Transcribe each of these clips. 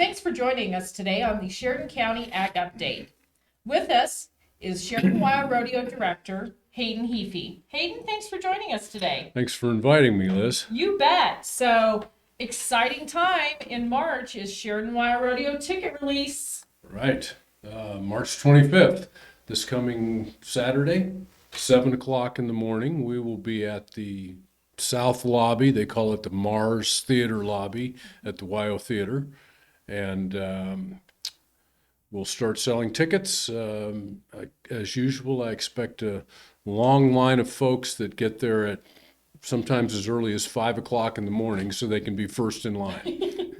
Thanks for joining us today on the Sheridan County Ag Update. With us is Sheridan Rodeo Director Hayden Heafy. Hayden, thanks for joining us today. Thanks for inviting me, Liz. You bet. So, exciting time in March is Sheridan Rodeo ticket release. Right. March 25th, this coming Saturday, 7 o'clock in the morning, we will be at the South Lobby. They call it the Mars Theater Lobby at the YO Theater. And we'll start selling tickets. As usual, I expect a long line of folks that get there at sometimes as early as 5 o'clock in the morning so they can be first in line.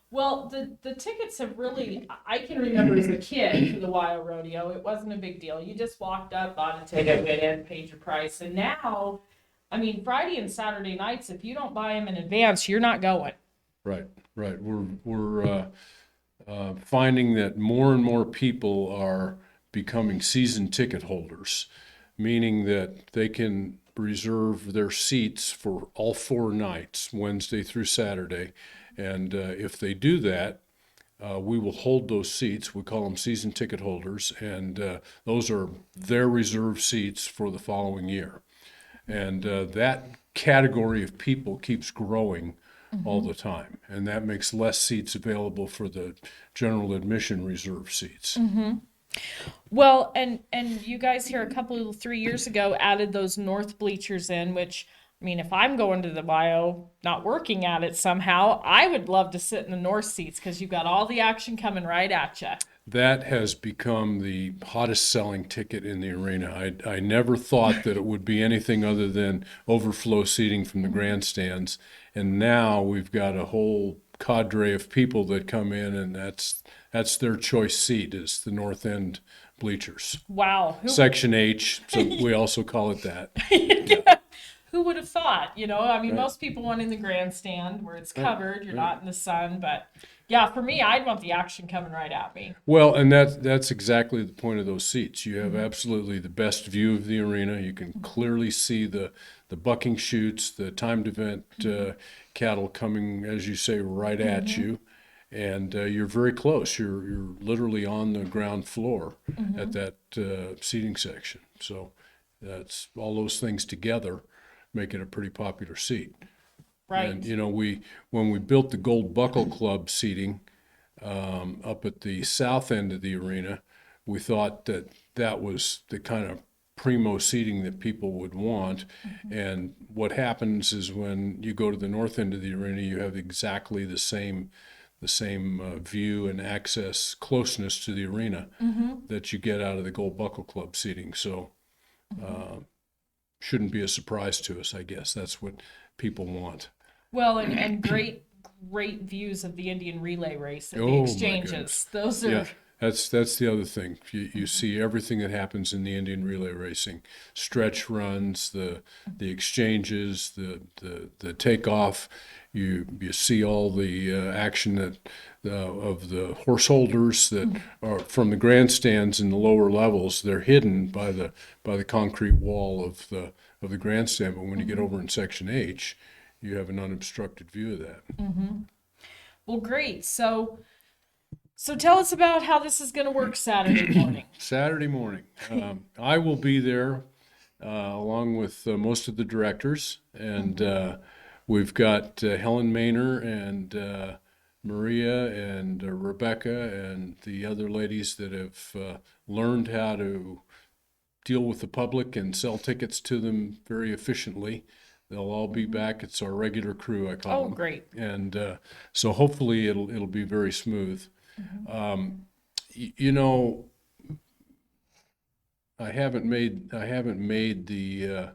Well, the tickets have really, I can remember as a kid for the YO Rodeo, it wasn't a big deal. You just walked up, bought a ticket, went in, paid your price. And now, I mean, Friday and Saturday nights, if you don't buy them in advance, you're not going. Right. We're finding that more and more people are becoming season ticket holders, meaning that they can reserve their seats for all 4 nights, Wednesday through Saturday. And if they do that, we will hold those seats. We call them season ticket holders, and those are their reserved seats for the following year. And that category of people keeps growing all the time, and that makes less seats available for the general admission reserve seats. Well, and you guys here 3 years ago added those north bleachers in, which, I mean, if I'm going to the bio, not working at it somehow, I would love to sit in the north seats because you've got all the action coming right at you. That has become the hottest selling ticket in the arena. I never thought that it would be anything other than overflow seating from the grandstands. And now we've got a whole cadre of people that come in, and that's their choice seat, is the north end bleachers. Wow. Section H, so we also call it that. Yeah. Who would have thought? I mean, Right. most people want in the grandstand where it's covered, you're not in the sun, but yeah, for me, I'd want the action coming right at me. Well, and that's exactly the point of those seats. You have absolutely the best view of the arena. You can clearly see the bucking chutes, the timed event cattle coming, as you say, right at you. And you're very close. You're literally on the ground floor at that seating section. So that's all those things together make it a pretty popular seat. Right. And when we built the Gold Buckle Club seating up at the south end of the arena, we thought that was the kind of primo seating that people would want. And what happens is when you go to the north end of the arena, you have exactly the same view and access closeness to the arena that you get out of the Gold Buckle Club seating. So shouldn't be a surprise to us, I guess. That's what people want. Well, and great views of the Indian relay race at the Oh, my exchanges. goodness. Those are Yeah, that's the other thing. You see everything that happens in the Indian relay racing: stretch runs, the exchanges, the takeoff. You see all the action that of the horse holders that are from the grandstands in the lower levels. They're hidden by the concrete wall of the grandstand. But when you get over in Section H, you have an unobstructed view of that. well, great. So tell us about how this is going to work Saturday morning. Saturday morning. I will be there along with most of the directors, and we've got Helen Maynor and Maria and Rebecca and the other ladies that have learned how to deal with the public and sell tickets to them very efficiently. They'll all be back. It's our regular crew, I call them. Oh, great. And so hopefully it'll be very smooth. You know, I haven't made the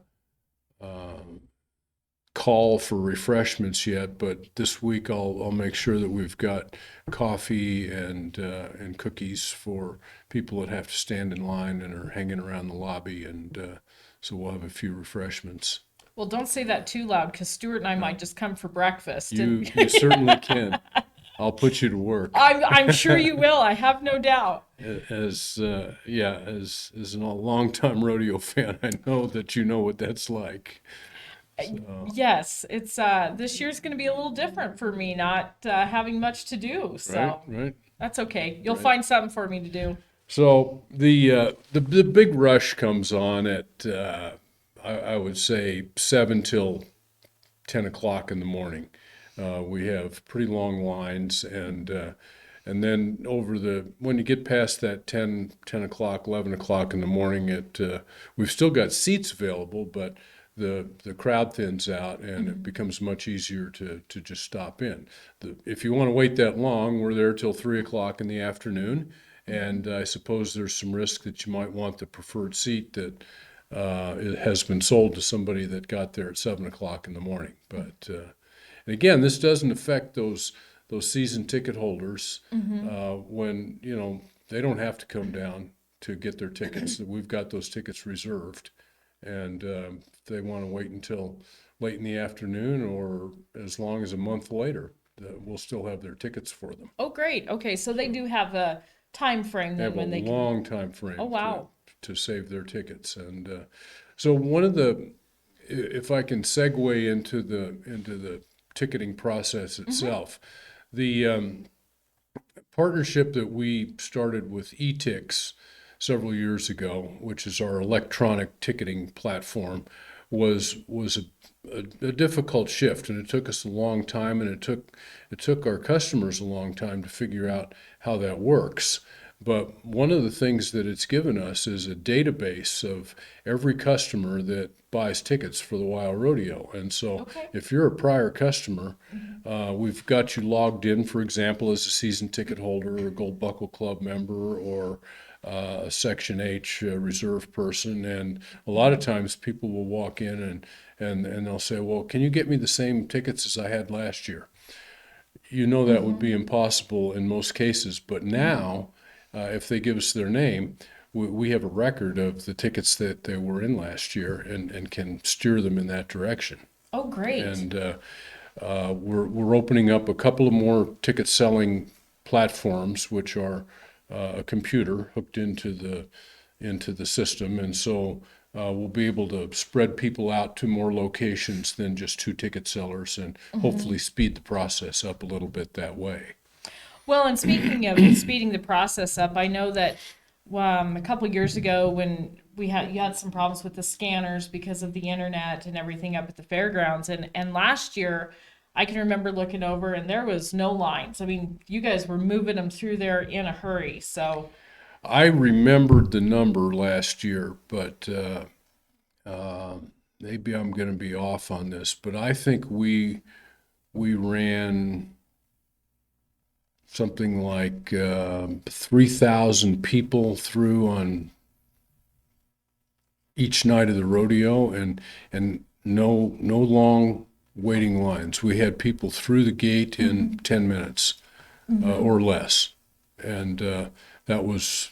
call for refreshments yet, but this week I'll make sure that we've got coffee and cookies for people that have to stand in line and are hanging around the lobby, and so we'll have a few refreshments. Well, don't say that too loud because Stuart and I might just come for breakfast. You certainly can. I'll put you to work. I'm sure you will. I have no doubt. As a longtime rodeo fan, I know that you know what that's like. So, Yes, it's this year's going to be a little different for me, not having much to do. right, So right, that's okay. You'll right. find something for me to do. So the big rush comes on at I would say 7 till 10 o'clock in the morning. We have pretty long lines, and then when you get past that 10 o'clock, 11 o'clock in the morning, we've still got seats available, but the crowd thins out, and it becomes much easier to just stop in. If you want to wait that long, we're there till 3 o'clock in the afternoon, and I suppose there's some risk that you might want the preferred seat that it has been sold to somebody that got there at 7 o'clock in the morning. But and again, this doesn't affect those season ticket holders when they don't have to come down to get their tickets. We've got those tickets reserved, and if they want to wait until late in the afternoon or as long as a month later, we'll still have their tickets for them. Oh, great. Okay, so they do have a time frame They then have a when they can. long time Oh, frame wow. to save their tickets, and so if I can segue into the ticketing process itself, the partnership that we started with eTix several years ago, which is our electronic ticketing platform, was a difficult shift, and it took us a long time, and it took our customers a long time to figure out how that works. But one of the things that it's given us is a database of every customer that buys tickets for the Wild Rodeo. And so Okay. if you're a prior customer, we've got you logged in, for example, as a season ticket holder or a Gold Buckle Club member or a Section H reserve person. And a lot of times people will walk in and they'll say, well, can you get me the same tickets as I had last year? That would be impossible in most cases, but now, if they give us their name, we have a record of the tickets that they were in last year and can steer them in that direction. Oh, great. And we're opening up a couple of more ticket selling platforms, which are a computer hooked into the system, and so we'll be able to spread people out to more locations than just two ticket sellers, and hopefully speed the process up a little bit that way. Well, and speaking of speeding the process up, I know that a couple years ago when you had some problems with the scanners because of the internet and everything up at the fairgrounds, and last year I can remember looking over and there was no lines. I mean, you guys were moving them through there in a hurry. So, I remembered the number last year, but maybe I'm going to be off on this, but I think we ran something like 3,000 people through on each night of the rodeo, and no long waiting lines. We had people through the gate in 10 minutes or less, and that was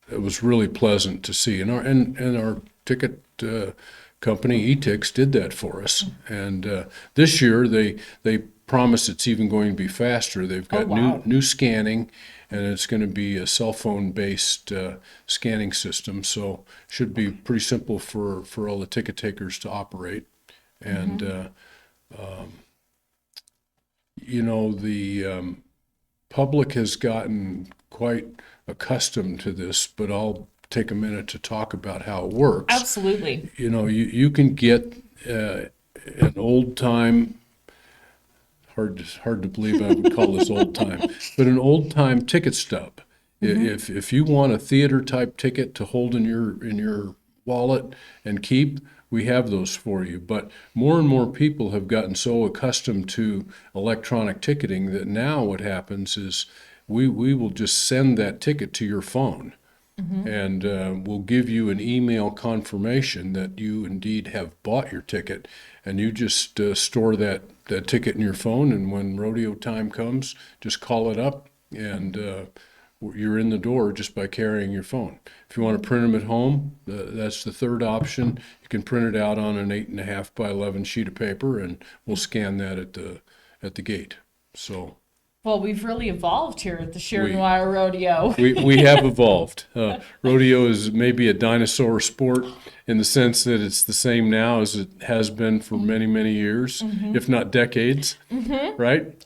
it was really pleasant to see. And our ticket company eTix did that for us. And this year they promise it's even going to be faster. They've oh got wow. new scanning, and it's going to be a cell phone based scanning system. So should be pretty simple for all the ticket takers to operate. And the public has gotten quite accustomed to this, but I'll take a minute to talk about how it works. Absolutely. You can get an old time, hard to believe I would call this old time, but an old time ticket stub. If you want a theater type ticket to hold in your wallet and keep, we have those for you. But more and more people have gotten so accustomed to electronic ticketing that now what happens is we will just send that ticket to your phone, and we'll give you an email confirmation that you indeed have bought your ticket, and you just store that ticket in your phone, and when rodeo time comes, just call it up, and you're in the door just by carrying your phone. If you want to print them at home, that's the third option. You can print it out on an 8.5 by 11 sheet of paper, and we'll scan that at the gate. So Well, we've really evolved here at the Sheridan We- Wire Rodeo. We have evolved. Rodeo is maybe a dinosaur sport in the sense that it's the same now as it has been for many, many years, if not decades, right?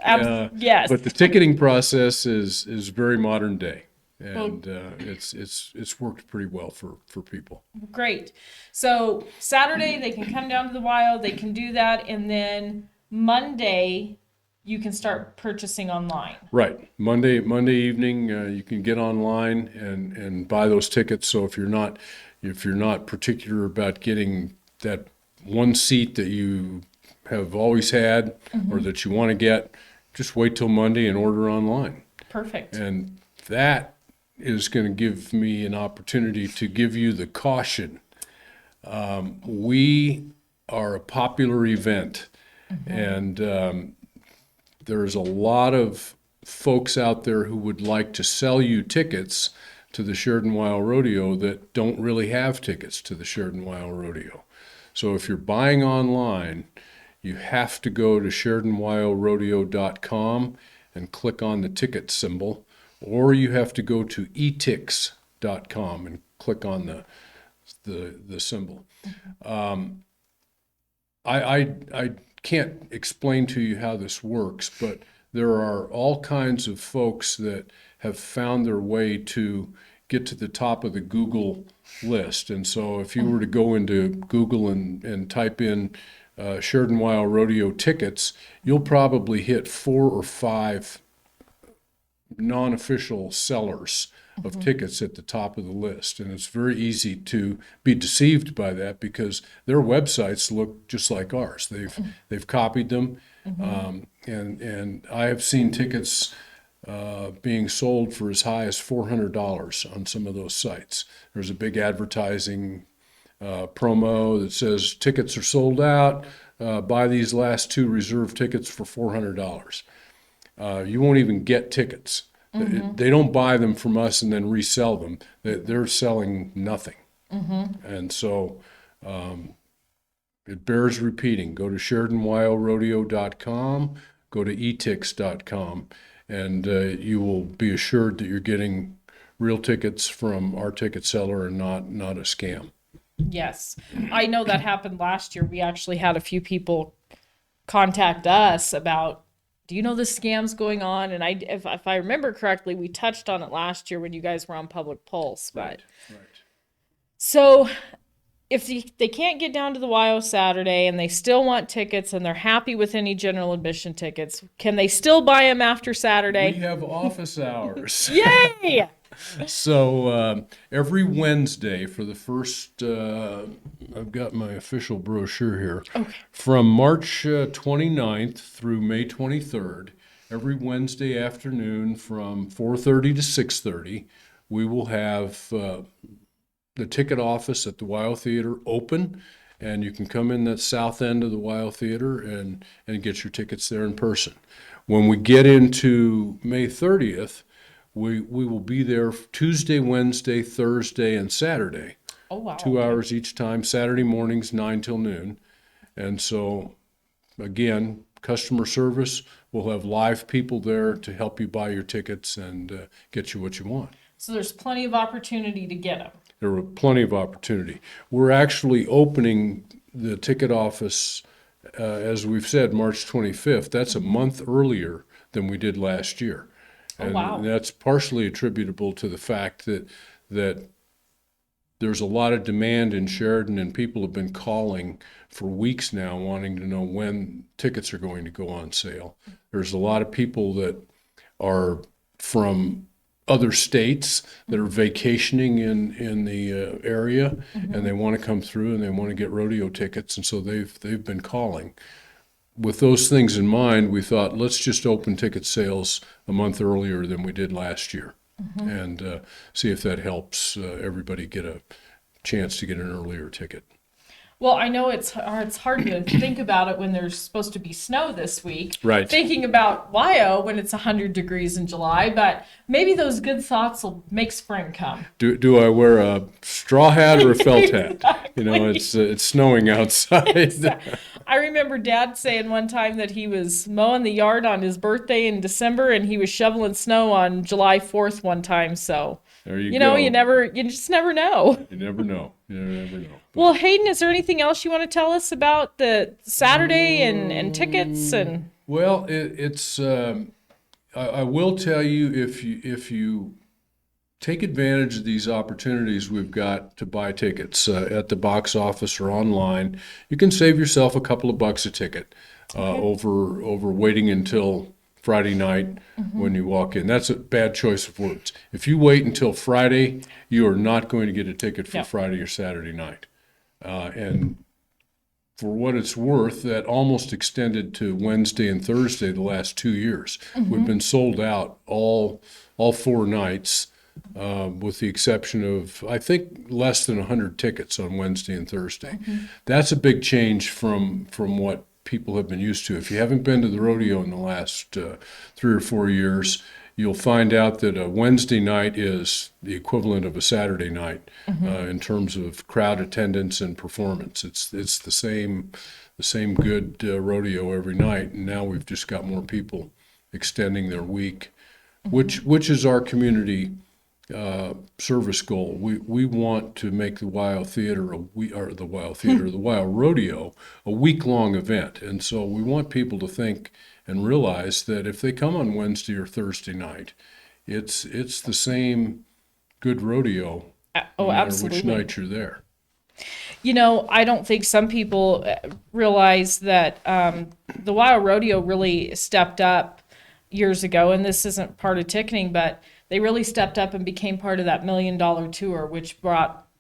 Yes. But the ticketing process is very modern day, and it's worked pretty well for people. Great. So Saturday they can come down to the wild, they can do that, and then Monday you can start purchasing online. Right. Monday evening, you can get online and buy those tickets. So if you're not particular about getting that one seat that you have always had or that you want to get, just wait till Monday and order online. Perfect. And that is going to give me an opportunity to give you the caution. We are a popular event, and there's a lot of folks out there who would like to sell you tickets to the Sheridan Wild Rodeo that don't really have tickets to the Sheridan Wild Rodeo. So if you're buying online, you have to go to SheridanWildRodeo.com and click on the ticket symbol, or you have to go to etix.com and click on the symbol. I can't explain to you how this works, but there are all kinds of folks that have found their way to get to the top of the Google list. And so if you were to go into Google and type in Sheridan Wild Rodeo tickets, you'll probably hit 4 or 5 non-official sellers of tickets at the top of the list. And it's very easy to be deceived by that because their websites look just like ours. They've copied them. And I have seen tickets being sold for as high as $400 on some of those sites. There's a big advertising promo that says tickets are sold out. Buy these last 2 reserved tickets for $400. You won't even get tickets. They don't buy them from us and then resell them. They're selling nothing. And so it bears repeating. Go to SheridanWildRodeo.com, go to etix.com, and you will be assured that you're getting real tickets from our ticket seller and not a scam. Yes. I know that happened last year. We actually had a few people contact us about, do you know the scams going on? And if I remember correctly, we touched on it last year when you guys were on Public Pulse. But Right. so if they can't get down to the YO Saturday and they still want tickets and they're happy with any general admission tickets, can they still buy them after We Saturday? have office hours. Yay! So every Wednesday for the first, I've got my official brochure here, from March 29th through May 23rd, every Wednesday afternoon from 4:30 to 6:30, we will have the ticket office at the WYO Theater open, and you can come in that south end of the WYO Theater and get your tickets there in person. When we get into May 30th, we will be there Tuesday, Wednesday, Thursday, and Saturday. Oh, wow. 2 hours each time, Saturday mornings, 9 till noon. And so, again, customer service, we'll have live people there to help you buy your tickets and get you what you want. So there's plenty of opportunity to get them. There were plenty of opportunity. We're actually opening the ticket office, as we've said, March 25th. That's a month earlier than we did last year. And wow. that's partially attributable to the fact that there's a lot of demand in Sheridan, and people have been calling for weeks now wanting to know when tickets are going to go on sale. There's a lot of people that are from other states that are vacationing in the area, and they want to come through and they want to get rodeo tickets, and so they've been calling. With those things in mind, we thought, let's just open ticket sales a month earlier than we did last year, and see if that helps everybody get a chance to get an earlier ticket. Well, I know it's hard to think about it when there's supposed to be snow this week. Right. Thinking about WYO when it's 100 degrees in July, but maybe those good thoughts will make spring come. Do I wear a straw hat or a felt hat? You know, Exactly. it's snowing outside. I remember Dad saying one time that he was mowing the yard on his birthday in December and he was shoveling snow on July 4th one time. So, There you you know, go. you just never know. You never know. You never know. Well, Hayden, is there anything else you want to tell us about the Saturday and tickets and Well, it's. I will tell you, if you take advantage of these opportunities we've got to buy tickets at the box office or online, you can save yourself a couple of bucks a ticket over waiting until Friday night when you walk in. That's a bad choice of words. If you wait until Friday, you are not going to get a ticket for No. Friday or Saturday night. And for what it's worth, that almost extended to Wednesday and Thursday the last 2 years. We've been sold out all 4 nights, with the exception of, I think, less than 100 tickets on Wednesday and Thursday. That's a big change from what people have been used to. If you haven't been to the rodeo in the last 3 or 4 years, you'll find out that a Wednesday night is the equivalent of a Saturday night in terms of crowd attendance and performance. It's the same good rodeo every night, and now we've just got more people extending their week, which is our community service goal. We want to make the WYO Theater the WYO Rodeo a week-long event, and so we want people to think and realize that if they come on Wednesday or Thursday night, it's the same good rodeo oh, no matter absolutely. which night you're there. You know, I don't think some people realize that the Wild Rodeo really stepped up years ago, and this isn't part of ticketing, but they really stepped up and became part of that $1 million tour, which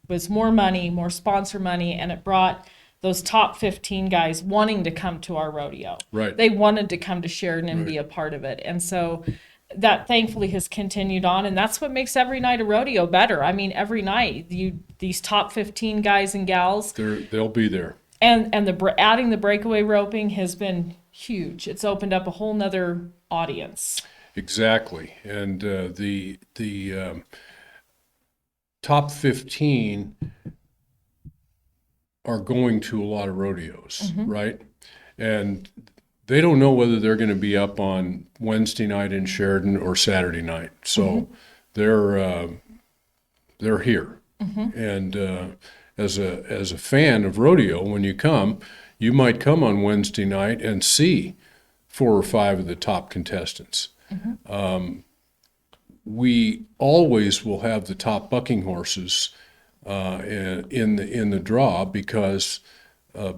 was more money, more sponsor money, and it brought those top 15 guys wanting to come to our rodeo. Right. They wanted to come to Sheridan and be a part of it. And so that thankfully has continued on, and that's what makes every night a rodeo better. I mean, every night these top 15 guys and gals, They'll be there. and adding the breakaway roping has been huge. It's opened up a whole nother audience. Exactly. And the top 15 are going to a lot of rodeos, right? And they don't know whether they're going to be up on Wednesday night in Sheridan or Saturday night. So they're here. And as a fan of rodeo, when you come, you might come on Wednesday night and see 4 or 5 of the top contestants. We always will have the top bucking horses in the draw because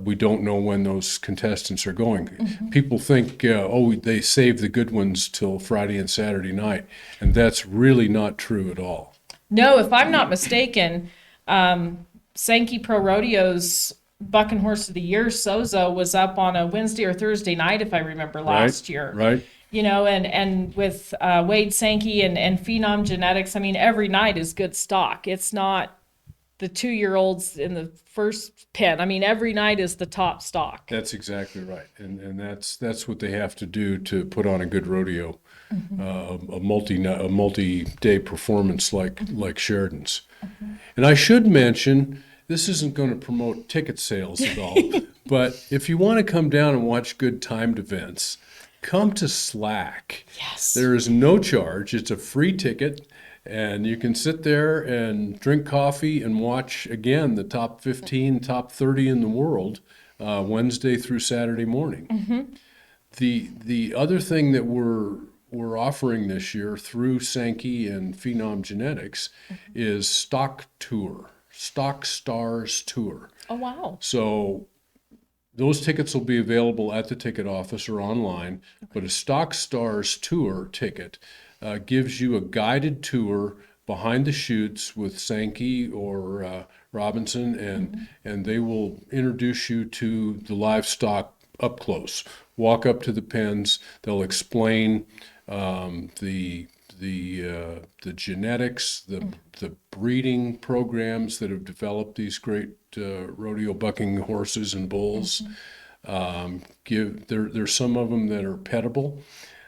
we don't know when those contestants are going. People think, they save the good ones till Friday and Saturday night, and that's really not true at all. No, if I'm not mistaken, Sankey Pro Rodeo's Bucking Horse of the Year, Sozo, was up on a Wednesday or Thursday night, if I remember, last year. Right. You know, and with Wade Sankey and Phenom Genetics, I mean, every night is good stock. It's not the 2-year-olds in the first pen. I mean, every night is the top stock. That's exactly right, and that's what they have to do to put on a good rodeo, a multi-day performance like Sheridan's. And I should mention, this isn't going to promote ticket sales at all, but if you want to come down and watch good timed events, come to Slack. Yes. There is no charge. It's a free ticket, and you can sit there and drink coffee and watch, again, the top 15, top 30 in the world, Wednesday through Saturday morning. The other thing that we're offering this year through Sankey and Phenom Genetics is Stock Stars Tour. Oh, wow. So those tickets will be available at the ticket office or online, but a Stock Stars Tour ticket gives you a guided tour behind the chutes with Sankey or Robinson, and they will introduce you to the livestock up close. Walk up to the pens. They'll explain the the genetics, the breeding programs that have developed these great rodeo bucking horses and bulls. There's some of them that are pettable.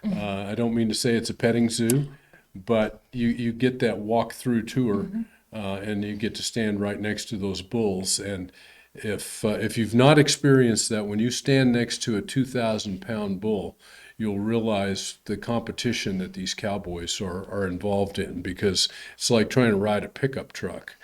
I don't mean to say it's a petting zoo, but you get that walk-through tour, and you get to stand right next to those bulls. And if you've not experienced that, when you stand next to a 2,000-pound bull, you'll realize the competition that these cowboys are involved in, because it's like trying to ride a pickup truck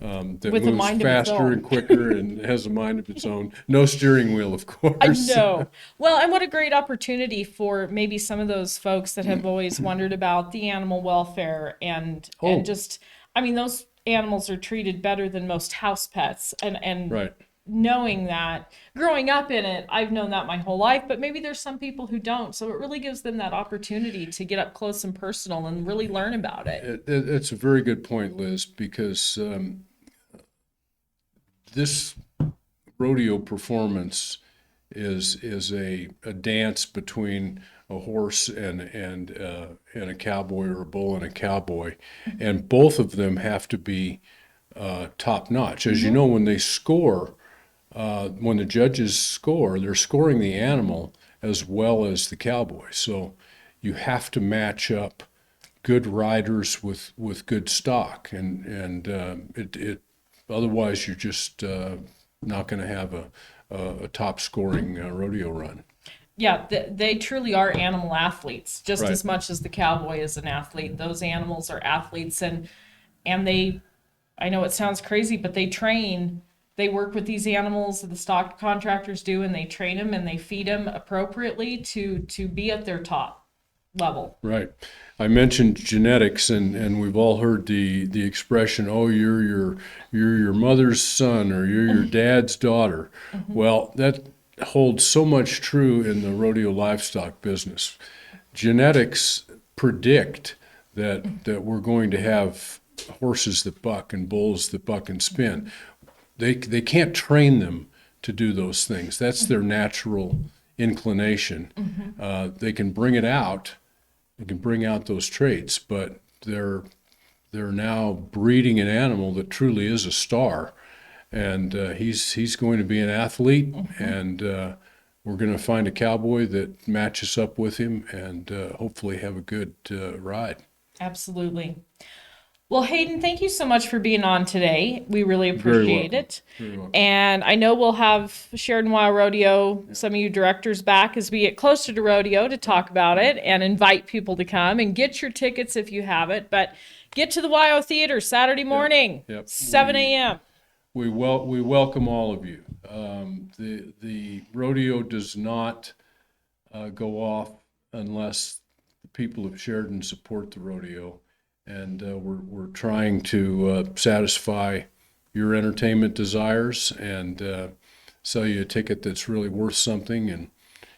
that With a moves mind of its faster own. and quicker and has a mind of its own. No steering wheel, of I course. know. Well, and what a great opportunity for maybe some of those folks that have always wondered about the animal welfare and Oh. just, I mean, those animals are treated better than most house pets, and Right. knowing that, growing up in it, I've known that my whole life, but maybe there's some people who don't. So it really gives them that opportunity to get up close and personal and really learn about it. It's a very good point, Liz, because this rodeo performance is a dance between a horse and a cowboy, or a bull and a cowboy, and both of them have to be top notch. As you know, when they score, when the judges score, they're scoring the animal as well as the cowboy. So you have to match up good riders with good stock, and it otherwise you're just not going to have a top scoring rodeo run. Yeah, they truly are animal athletes, just Right. as much as the cowboy is an athlete. Those animals are athletes, and they, I know it sounds crazy, but they train. They work with these animals that the stock contractors do, and they train them and they feed them appropriately to be at their top level. Right. I mentioned genetics, and we've all heard the expression, "Oh, you're your mother's son," or "You're your dad's daughter." Well, that holds so much true in the rodeo livestock business. Genetics predict that we're going to have horses that buck and bulls that buck and spin. They can't train them to do those things. That's their natural inclination. They can bring it out. They can bring out those traits, but they're now breeding an animal that truly is a star, and he's going to be an athlete, and we're going to find a cowboy that matches up with him, and hopefully have a good ride. Absolutely. Well, Hayden, thank you so much for being on today. We really Very appreciate welcome. it. Very welcome. And I know we'll have Sheridan Wild Rodeo, some of you directors back as we get closer to rodeo to talk about it and invite people to come and get your tickets if you haven't. But get to the YO Theater Saturday morning, Yep. 7 a.m. We welcome all of you. The rodeo does not go off unless the people of Sheridan support the rodeo, and we're trying to satisfy your entertainment desires and sell you a ticket that's really worth something, and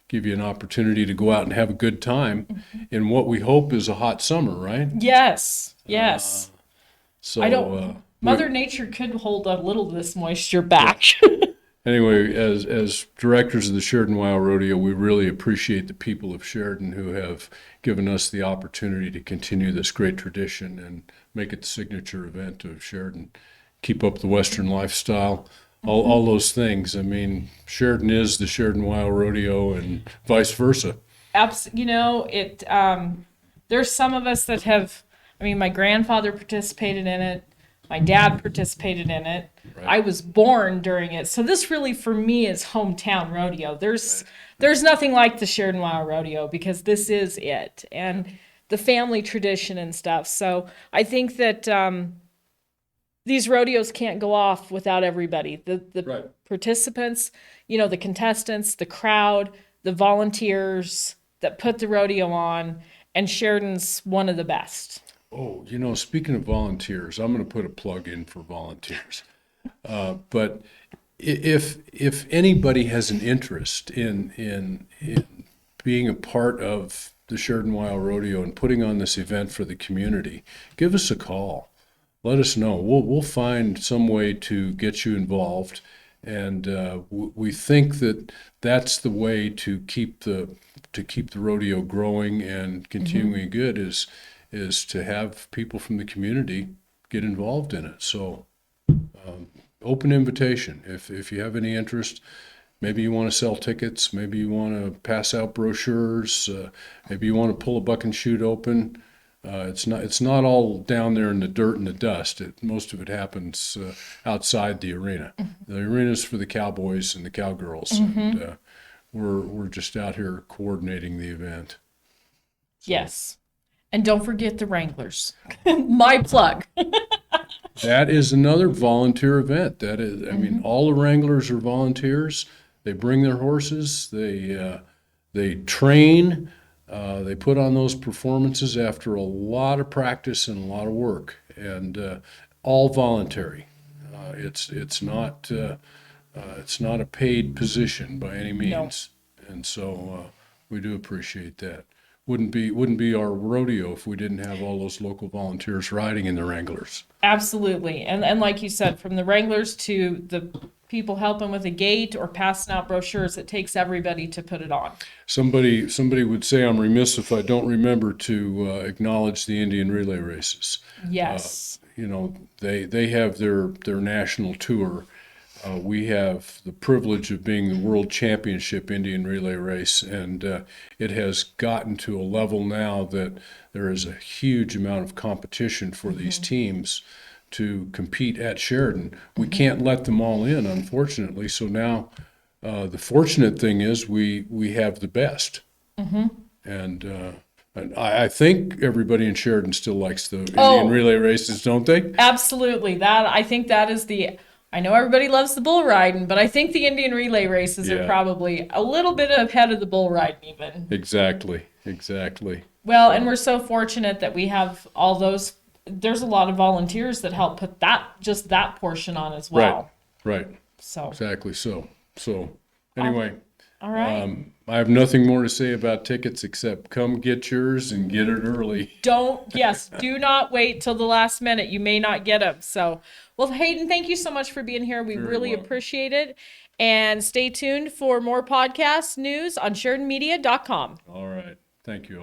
give you an opportunity to go out and have a good time in what we hope is a hot summer, right? Yes, yes. So I don't. Mother Nature could hold a little of this moisture back. anyway, as directors of the Sheridan Wild Rodeo, we really appreciate the people of Sheridan who have given us the opportunity to continue this great tradition and make it the signature event of Sheridan. Keep up the Western lifestyle, all those things. I mean, Sheridan is the Sheridan Wild Rodeo, and vice versa. You know, it. There's some of us that have. I mean, my grandfather participated in it. My dad participated in it. Right. I was born during it. So this really, for me, is hometown rodeo. There's nothing like the Sheridan Wild Rodeo, because this is it, and the family tradition and stuff. So I think that these rodeos can't go off without everybody. The Right. participants, you know, the contestants, the crowd, the volunteers that put the rodeo on, and Sheridan's one of the best. Oh, speaking of volunteers, I'm going to put a plug in for volunteers. But if anybody has an interest in being a part of the Sheridan Wild Rodeo and putting on this event for the community, give us a call. Let us know. We'll find some way to get you involved, and we think that that's the way to keep the rodeo growing and continuing good, is is to have people from the community get involved in it. So open invitation. If you have any interest, maybe you want to sell tickets, maybe you want to pass out brochures, maybe you want to pull a buck and shoot open. It's not all down there in the dirt and the dust. Most of it happens outside the arena. The arena's for the cowboys and the cowgirls, and we're just out here coordinating the event. Yes. And don't forget the Wranglers. My plug. That is another volunteer event. That is, I mean, all the Wranglers are volunteers. They bring their horses. They train. They put on those performances after a lot of practice and a lot of work, and all voluntary. It's not a paid position by any means, and so we do appreciate that. Wouldn't be our rodeo if we didn't have all those local volunteers riding in the Wranglers. Absolutely. And like you said, from the Wranglers to the people helping with a gate or passing out brochures, it takes everybody to put it on. Somebody would say I'm remiss if I don't remember to acknowledge the Indian relay races. Yes. They have their national tour. We have the privilege of being the World Championship Indian relay race, and it has gotten to a level now that there is a huge amount of competition for these teams to compete at Sheridan. We can't let them all in, unfortunately. So now the fortunate thing is we have the best. And I think everybody in Sheridan still likes the Indian relay races, don't they? Absolutely. I think that is I know everybody loves the bull riding, but I think the Indian relay races are probably a little bit ahead of the bull riding even. Exactly. Well, and we're so fortunate that we have all those. There's a lot of volunteers that help put that portion on as well. Right. So Exactly. So anyway, all right. I have nothing more to say about tickets except come get yours and get it early. Do not wait till the last minute. You may not get them. So, well, Hayden, thank you so much for being here. We really appreciate it. And stay tuned for more podcast news on SheridanMedia.com. All right. Thank you.